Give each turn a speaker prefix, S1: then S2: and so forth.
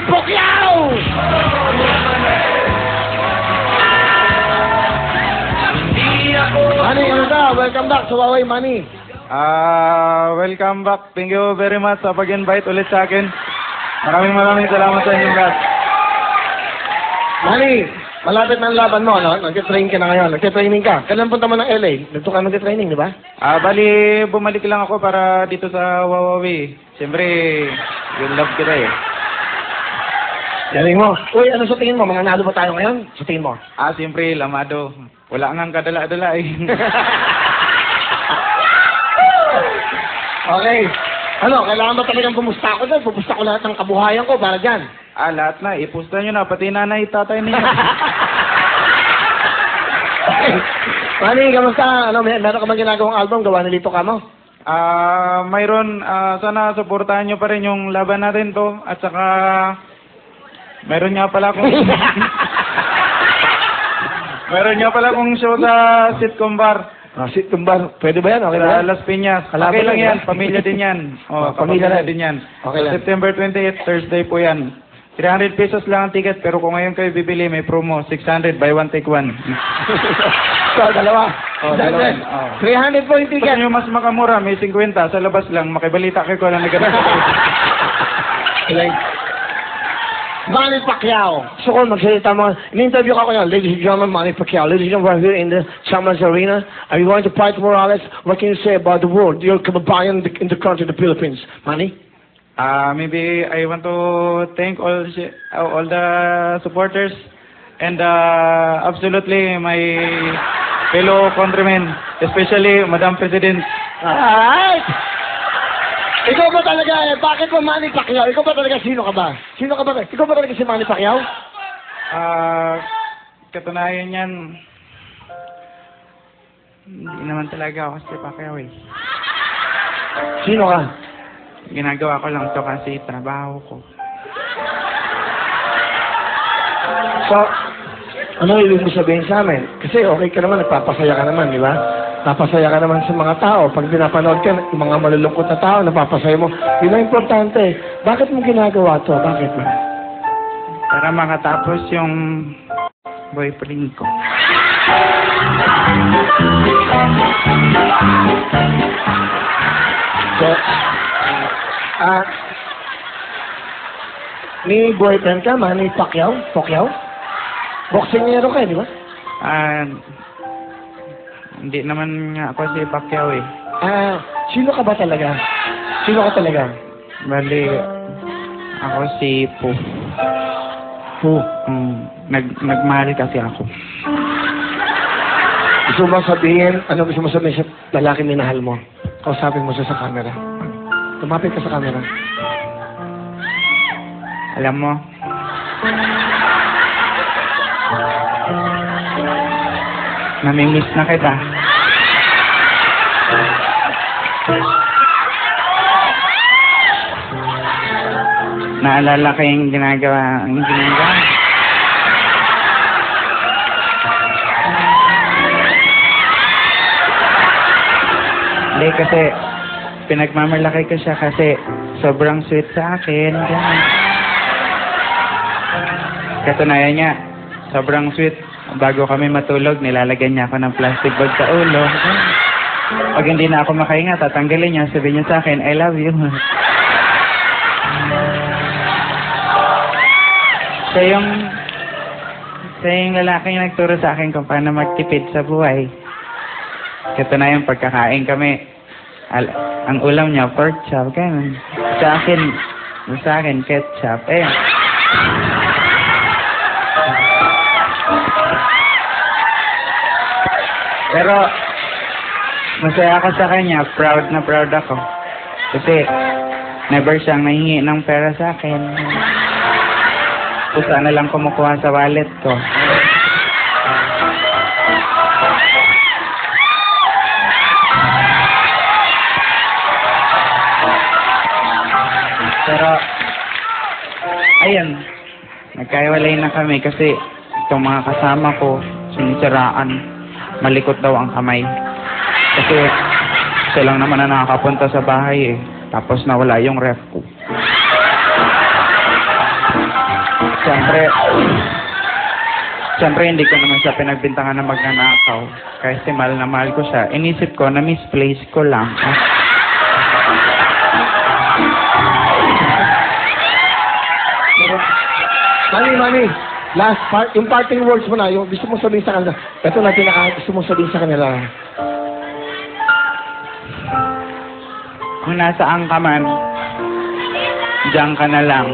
S1: Pacquiao! Manny, ano ka? Welcome back sa Huawei, Manny.
S2: Welcome back. Thank you very much sa pag-invite ulit sa akin. Maraming salamat sa inyong lahat.
S1: Manny, malapit na ang laban mo, no? Nag-train ka na ngayon. Nag-training ka. Kailan punta mo ng LA? Dito ka nag-training, di ba?
S2: Bali, bumalik lang ako para dito sa Huawei. Siyempre, yung love kita eh.
S1: Galing mo. Uy, ano sa tingin mo? Mananalo ba tayo ngayon? Sa tingin mo?
S2: Siyempre, lamado. Wala ngang kadala-dala eh.
S1: Okay. Ano, kailangan ba talagang pumusta ako doon? Pumusta ko lahat ng kabuhayan ko para dyan.
S2: Lahat na. Ipusta nyo na. Pati nanay, tatay ninyo.
S1: Manny, kamusta? Ano, meron ka bang ginagawang album? Gawa ni Lito Camo?
S2: Mayroon, sana supportahan nyo pa rin yung laban natin to. At saka, mayroon nga pala akong... Meron nga pala akong show sa Sitcom Bar.
S1: Sitcom Bar. Pwede ba yan? Okay ba
S2: Sa
S1: yan?
S2: Las Piñas.
S1: Kalaban
S2: Okay lang
S1: yan,
S2: yan. Pamilya din yan.
S1: Pamilya
S2: din yan.
S1: Okay lang.
S2: September 28, Thursday po yan. 300 pesos lang ang ticket, pero kung ngayon kayo bibili, may promo. 600, buy one, take one.
S1: So, dalawa.
S2: Dalawa.
S1: 300 po yung
S2: Gusto
S1: ticket.
S2: nyo mas makamura, may 50. Sa labas lang, makibalita kayo ko lang nagkaroon.
S1: Manny Pacquiao. So kung magsalita mo, in-interview ka ko yan, ladies and gentlemen, Manny Pacquiao. Ladies and gentlemen, we're here in the Chambers Arena. Are you going to fight Morales? What can you say about the world? You're kababayan in the country, the Philippines. Manny?
S2: Maybe I want to thank all the supporters and absolutely my fellow countrymen, especially Madam President.
S1: Alright! Ikaw ba talaga, bakit ba Manny Pacquiao? Ikaw ba talaga, sino ka ba? Sino ka ba? Ikaw ba talaga si Manny Pacquiao?
S2: Katunayan yan, hindi naman talaga ako si Pacquiao eh.
S1: Sino ka?
S2: Ginagawa ko lang to kasi trabaho ko.
S1: So, ano ibig mo sabihin sa amin? Kasi okay ka naman, nagpapasaya ka naman, di ba? Napasaya ka naman sa mga tao. Pag pinapanood ka, yung mga malulungkot na tao, napapasaya mo. Yun ang importante. Bakit mo ginagawa to? Bakit ba?
S2: Para makatapos yung boyfriend ko.
S1: So, may boyfriend ka, Manny Pacquiao? Boksingero ka, di ba?
S2: Hindi naman nga ako si Pacquiao eh.
S1: Sino ka ba talaga? Sino ka talaga?
S2: Bali, ako si Pu.
S1: Pu?
S2: Nagmahal kasi ako.
S1: Gusto mo sabihin, ano gusto mo sabihin sa lalaki minahal mo? Kausapin mo siya sa camera. Tumapit ka sa camera.
S2: Alam mo, namimiss na kita. Naalala ko yung ginagawa. Hindi kasi pinagmamalaki ko siya kasi sobrang sweet sa akin. Katunayan niya, sobrang sweet. Bago kami matulog, nilalagyan niya ako ng plastic bag sa ulo. Pag hindi na ako makahinga, tatanggalin niya, sabihin niya sa akin, I love you. Siya yung lalaking nagturo sa akin kung paano magtipid sa buhay. Katunayan, pagkakain kami, ang ulam niya, pork chop, ganun. Sa akin, ketchup. Pero, masaya ako sa kanya. Proud na proud ako. Kasi, never siyang nahingi ng pera sa akin. Kusa na lang kumukuha sa wallet ko. Pero, ayun, nagkaiwalay na kami kasi itong mga kasama ko, sinisiraan. Malikot daw ang kamay. Kasi siya lang naman na nakakapunta sa bahay eh. Tapos nawala yung ref ko. Siyempre, hindi ko naman siya pinagbintangan na magnanakaw. Kasi mahal na mahal ko siya. Inisip ko na misplace ko lang.
S1: Mami, last part, yung parting words mo na, yung gusto mong sabihin sa kanila. Ito na gusto mong sabihin sa kanila.
S2: Kung nasaan ka man, diyan ka na lang.